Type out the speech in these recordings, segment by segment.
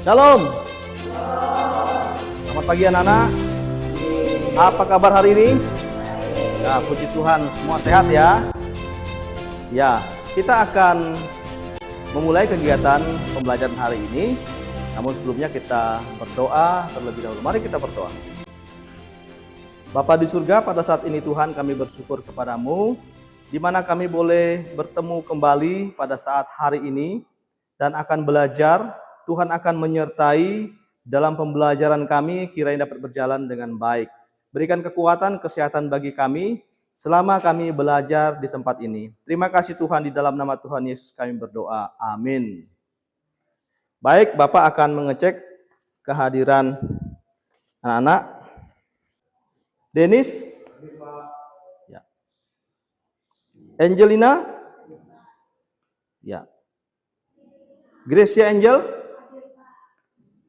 Shalom. Selamat pagi anak-anak. Apa kabar hari ini? Ya, puji Tuhan, semua sehat ya. Ya, kita akan memulai kegiatan pembelajaran hari ini. Namun sebelumnya kita berdoa terlebih dahulu. Mari kita berdoa. Bapa di surga, pada saat ini Tuhan kami bersyukur kepadamu, di mana kami boleh bertemu kembali pada saat hari ini dan akan belajar. Tuhan akan menyertai dalam pembelajaran kami, kiranya dapat berjalan dengan baik. Berikan kekuatan, kesehatan bagi kami selama kami belajar di tempat ini. Terima kasih Tuhan, di dalam nama Tuhan Yesus kami berdoa. Amin. Baik, Bapak akan mengecek kehadiran anak-anak. Denis? Ya. Angelina? Ya. Gracia Angel?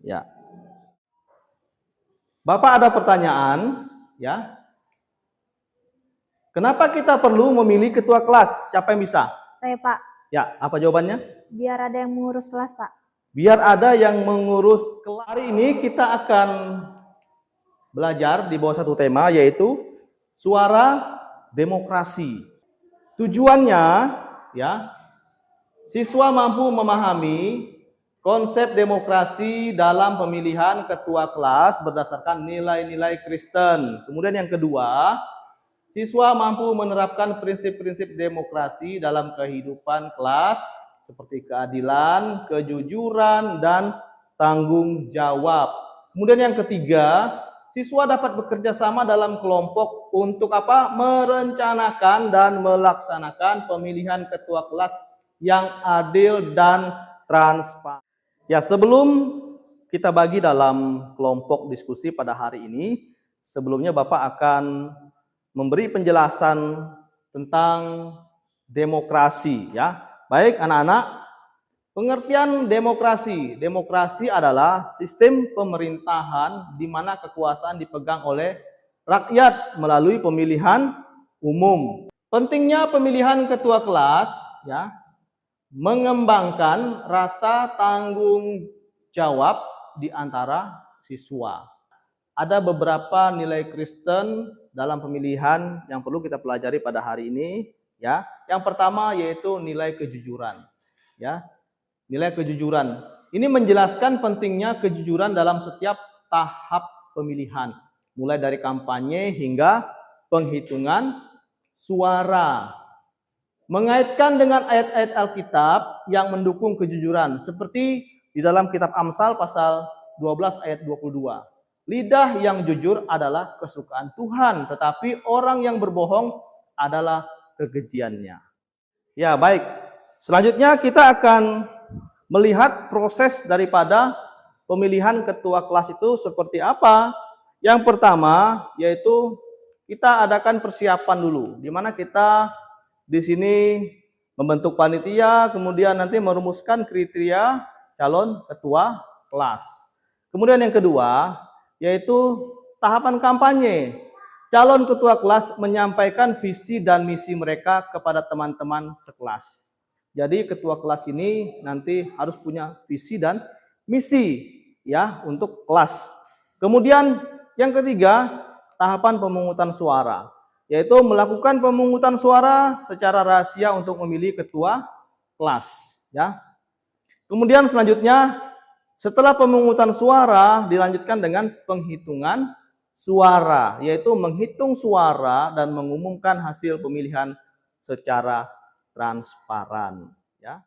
Ya. Bapak ada pertanyaan, ya. Kenapa kita perlu memilih ketua kelas? Siapa yang bisa? Saya, Pak. Ya, apa jawabannya? Biar ada yang mengurus kelas, Pak. Biar ada yang mengurus kelas. Hari ini kita akan belajar di bawah satu tema, yaitu suara demokrasi. Tujuannya, ya, siswa mampu memahami konsep demokrasi dalam pemilihan ketua kelas berdasarkan nilai-nilai Kristen. Kemudian yang kedua, siswa mampu menerapkan prinsip-prinsip demokrasi dalam kehidupan kelas seperti keadilan, kejujuran, dan tanggung jawab. Kemudian yang ketiga, siswa dapat bekerja sama dalam kelompok untuk apa? Merencanakan dan melaksanakan pemilihan ketua kelas yang adil dan transparan. Ya, sebelum kita bagi dalam kelompok diskusi pada hari ini, sebelumnya Bapak akan memberi penjelasan tentang demokrasi, ya. Baik anak-anak, pengertian demokrasi. Demokrasi adalah sistem pemerintahan di mana kekuasaan dipegang oleh rakyat melalui pemilihan umum. Pentingnya pemilihan ketua kelas, ya, mengembangkan rasa tanggung jawab di antara siswa. Ada beberapa nilai Kristen dalam pemilihan yang perlu kita pelajari pada hari ini, ya. Yang pertama yaitu nilai kejujuran, ya. Nilai kejujuran. Ini menjelaskan pentingnya kejujuran dalam setiap tahap pemilihan, mulai dari kampanye hingga penghitungan suara. Mengaitkan dengan ayat-ayat Alkitab yang mendukung kejujuran, seperti di dalam kitab Amsal pasal 12 ayat 22. Lidah yang jujur adalah kesukaan Tuhan, tetapi orang yang berbohong adalah kekejiannya. Ya, baik. Selanjutnya kita akan melihat proses daripada pemilihan ketua kelas itu seperti apa. Yang pertama yaitu kita adakan persiapan dulu, di mana kita di sini membentuk panitia, kemudian nanti merumuskan kriteria calon ketua kelas. Kemudian yang kedua, yaitu tahapan kampanye. Calon ketua kelas menyampaikan visi dan misi mereka kepada teman-teman sekelas. Jadi ketua kelas ini nanti harus punya visi dan misi, ya, untuk kelas. Kemudian yang ketiga, tahapan pemungutan suara, yaitu melakukan pemungutan suara secara rahasia untuk memilih ketua kelas, ya. Kemudian selanjutnya setelah pemungutan suara dilanjutkan dengan penghitungan suara, yaitu menghitung suara dan mengumumkan hasil pemilihan secara transparan, ya.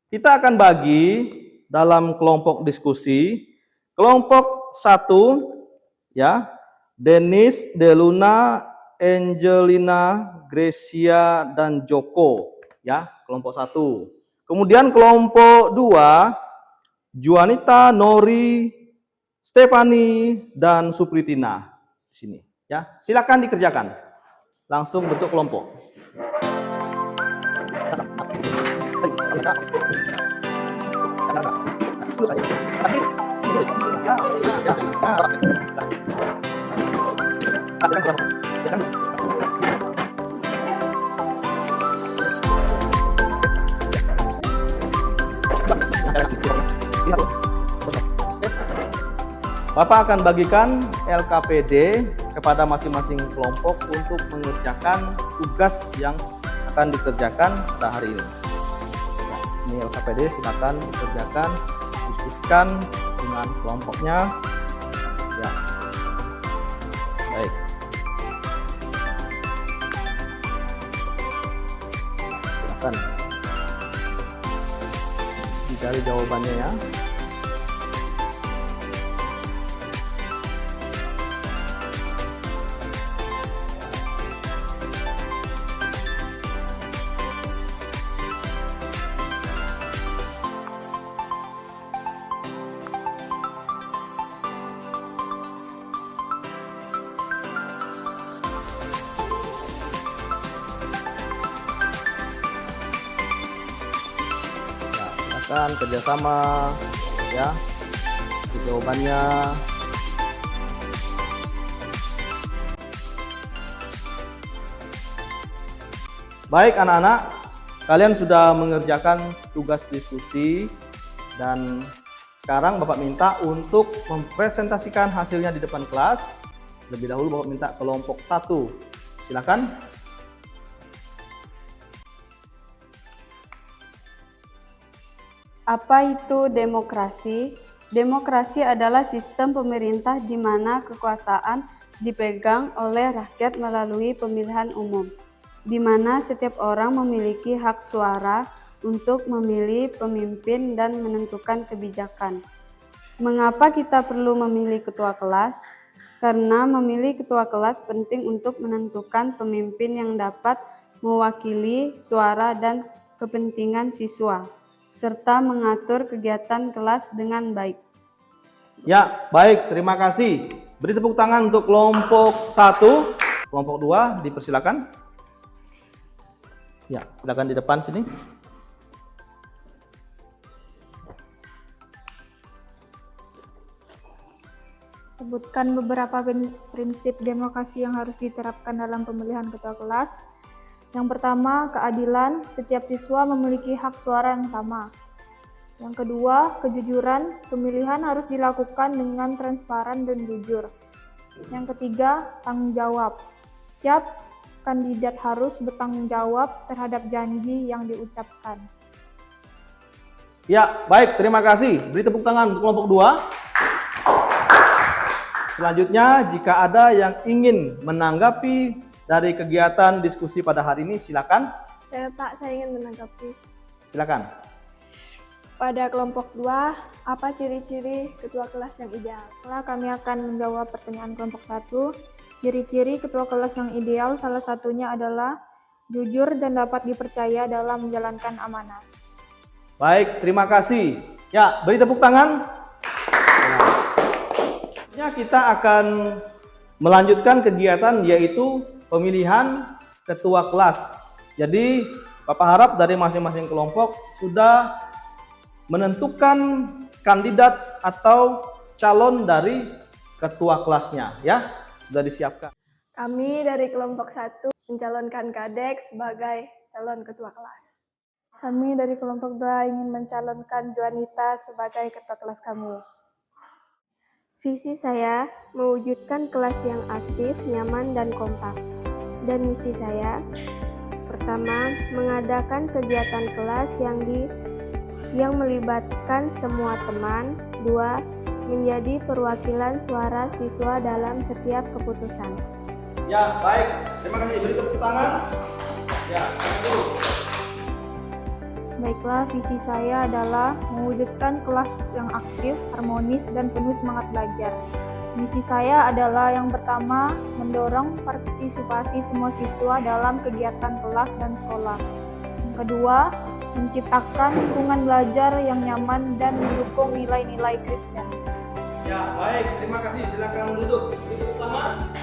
Kita akan bagi dalam kelompok diskusi. Kelompok 1, ya, Denis, Deluna, Angelina, Gracia, dan Joko, ya, kelompok 1. Kemudian kelompok 2, Juanita, Nori, Stefani, dan Supritina di sini, ya. Silakan dikerjakan. Langsung bentuk kelompok. Lihat. Bapak akan bagikan LKPD kepada masing-masing kelompok untuk mengerjakan tugas yang akan dikerjakan pada hari ini. Nah, ini LKPD, silakan dikerjakan, diskusikan dengan kelompoknya. Ya, baik. Silakan dicari jawabannya ya. Silakan kerjasama ya di jawabannya. Baik anak-anak, kalian sudah mengerjakan tugas diskusi dan sekarang Bapak minta untuk mempresentasikan hasilnya di depan kelas. Lebih dahulu Bapak minta kelompok 1. Silakan. Apa itu demokrasi? Demokrasi adalah sistem pemerintah di mana kekuasaan dipegang oleh rakyat melalui pemilihan umum, di mana setiap orang memiliki hak suara untuk memilih pemimpin dan menentukan kebijakan. Mengapa kita perlu memilih ketua kelas? Karena memilih ketua kelas penting untuk menentukan pemimpin yang dapat mewakili suara dan kepentingan siswa, serta mengatur kegiatan kelas dengan baik. Ya, baik, terima kasih. Beri tepuk tangan untuk kelompok 1. Kelompok 2 dipersilakan. Ya, silakan di depan sini. Sebutkan beberapa prinsip demokrasi yang harus diterapkan dalam pemilihan ketua kelas. Yang pertama, keadilan. Setiap siswa memiliki hak suara yang sama. Yang kedua, kejujuran. Pemilihan harus dilakukan dengan transparan dan jujur. Yang ketiga, tanggung jawab. Setiap kandidat harus bertanggung jawab terhadap janji yang diucapkan. Ya, baik, terima kasih. Beri tepuk tangan untuk kelompok 2. Selanjutnya, jika ada yang ingin menanggapi dari kegiatan diskusi pada hari ini, silakan. Saya ingin menanggapi. Silakan. Pada kelompok 2, apa ciri-ciri ketua kelas yang ideal? Kami akan menjawab pertanyaan kelompok 1. Ciri-ciri ketua kelas yang ideal salah satunya adalah jujur dan dapat dipercaya dalam menjalankan amanah. Baik, terima kasih. Ya, beri tepuk tangan. Ya, kita akan melanjutkan kegiatan yaitu pemilihan ketua kelas. Jadi, Bapak harap dari masing-masing kelompok sudah menentukan kandidat atau calon dari ketua kelasnya, ya. Sudah disiapkan. Kami dari kelompok 1 mencalonkan Kadek sebagai calon ketua kelas. Kami dari kelompok 2 ingin mencalonkan Juanita sebagai ketua kelas kami. Visi saya mewujudkan kelas yang aktif, nyaman, dan kompak. Dan misi saya, pertama, mengadakan kegiatan kelas yang melibatkan semua teman. 2, menjadi perwakilan suara siswa dalam setiap keputusan. Ya, baik. Terima kasih. Beri tepuk tangan. Ya, dulu. Baiklah, visi saya adalah mewujudkan kelas yang aktif, harmonis, dan penuh semangat belajar. Misi saya adalah yang pertama, mendorong partisipasi semua siswa dalam kegiatan kelas dan sekolah. Yang kedua, menciptakan lingkungan belajar yang nyaman dan mendukung nilai-nilai Kristen. Ya, baik. Terima kasih. Silakan duduk. Beri tepuk tangan.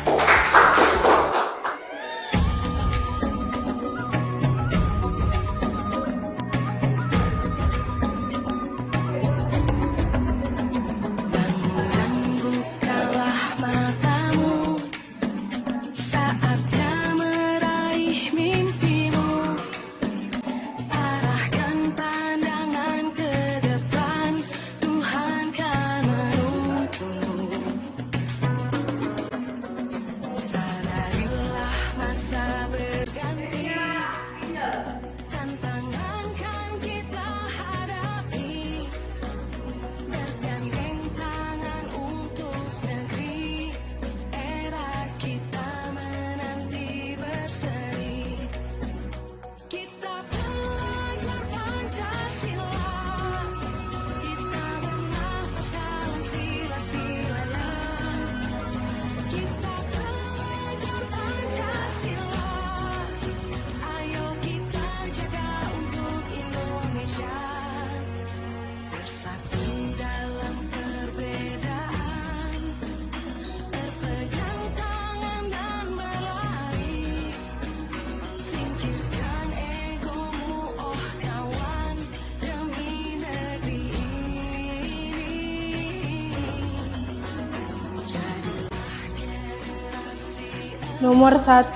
Nomor 1,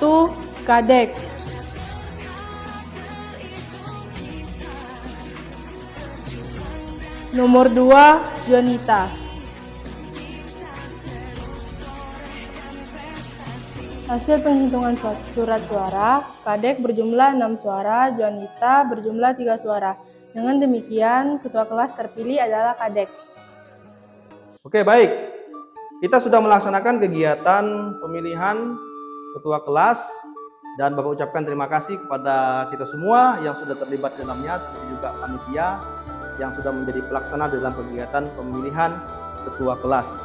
Kadek. Nomor 2, Juanita. Hasil penghitungan surat suara, Kadek berjumlah 6 suara, Juanita berjumlah 3 suara. Dengan demikian, ketua kelas terpilih adalah Kadek. Oke, baik. Kita sudah melaksanakan kegiatan pemilihan ketua kelas dan Bapak ucapkan terima kasih kepada kita semua yang sudah terlibat dalamnya, terus juga panitia yang sudah menjadi pelaksana dalam kegiatan pemilihan ketua kelas.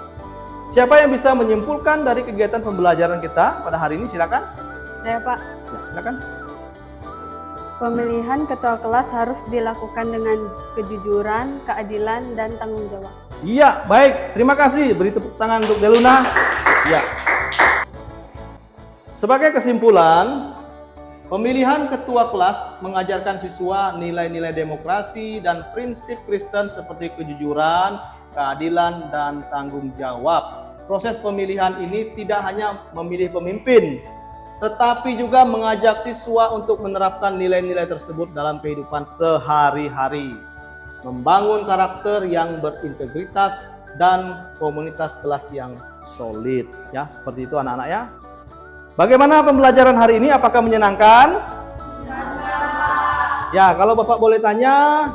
Siapa yang bisa menyimpulkan dari kegiatan pembelajaran kita pada hari ini? Silakan. Saya, Pak. Ya, silakan. Pemilihan ketua kelas harus dilakukan dengan kejujuran, keadilan, dan tanggung jawab. Iya, baik. Terima kasih. Beri tepuk tangan untuk Deluna. Ya. Sebagai kesimpulan, pemilihan ketua kelas mengajarkan siswa nilai-nilai demokrasi dan prinsip Kristen seperti kejujuran, keadilan, dan tanggung jawab. Proses pemilihan ini tidak hanya memilih pemimpin, tetapi juga mengajak siswa untuk menerapkan nilai-nilai tersebut dalam kehidupan sehari-hari, membangun karakter yang berintegritas dan komunitas kelas yang solid. Ya, seperti itu anak-anak ya. Bagaimana pembelajaran hari ini? Apakah menyenangkan? Ya, kalau Bapak boleh tanya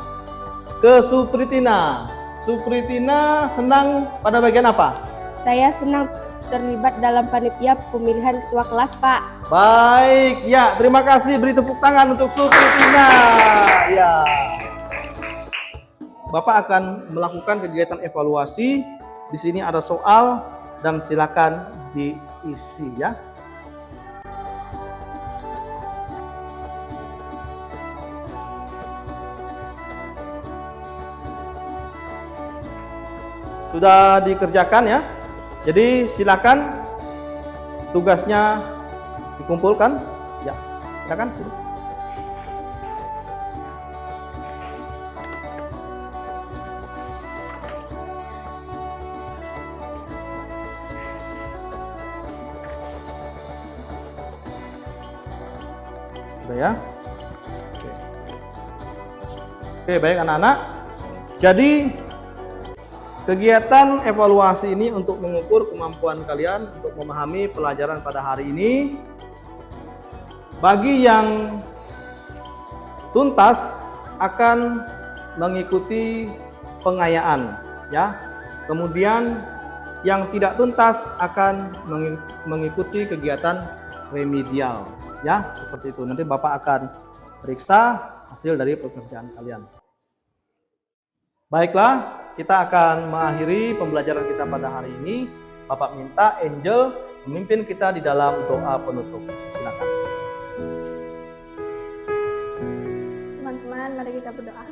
ke Supritina. Supritina senang pada bagian apa? Saya senang terlibat dalam panitia pemilihan ketua kelas, Pak. Baik, ya terima kasih. Beri tepuk tangan untuk Supritina. Ya. Bapak akan melakukan kegiatan evaluasi. Di sini ada soal dan silakan diisi ya. Sudah dikerjakan ya. Jadi silakan tugasnya dikumpulkan. Ya, silakan. Sudah ya. Oke, baik anak-anak. Jadi kegiatan evaluasi ini untuk mengukur kemampuan kalian untuk memahami pelajaran pada hari ini. Bagi yang tuntas akan mengikuti pengayaan ya. Kemudian yang tidak tuntas akan mengikuti kegiatan remedial ya, seperti itu. Nanti Bapak akan periksa hasil dari pekerjaan kalian. Baiklah, kita akan mengakhiri pembelajaran kita pada hari ini. Bapak minta Angel memimpin kita di dalam doa penutup. Silakan. Teman-teman, mari kita berdoa.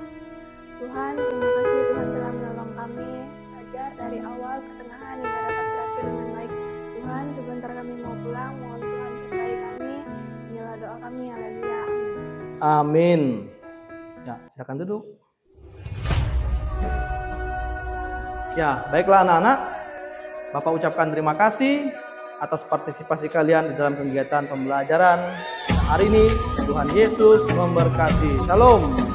Tuhan, terima kasih Tuhan telah menolong kami belajar dari awal ke tengah hingga dapat berakhir dengan baik. Tuhan, sebentar kami mau pulang, mohon Tuhan sertai kami. Inilah doa kami, haleluya. Amin. Ya, silakan duduk. Ya, baiklah anak-anak. Bapak ucapkan terima kasih atas partisipasi kalian di dalam kegiatan pembelajaran hari ini. Tuhan Yesus memberkati. Shalom.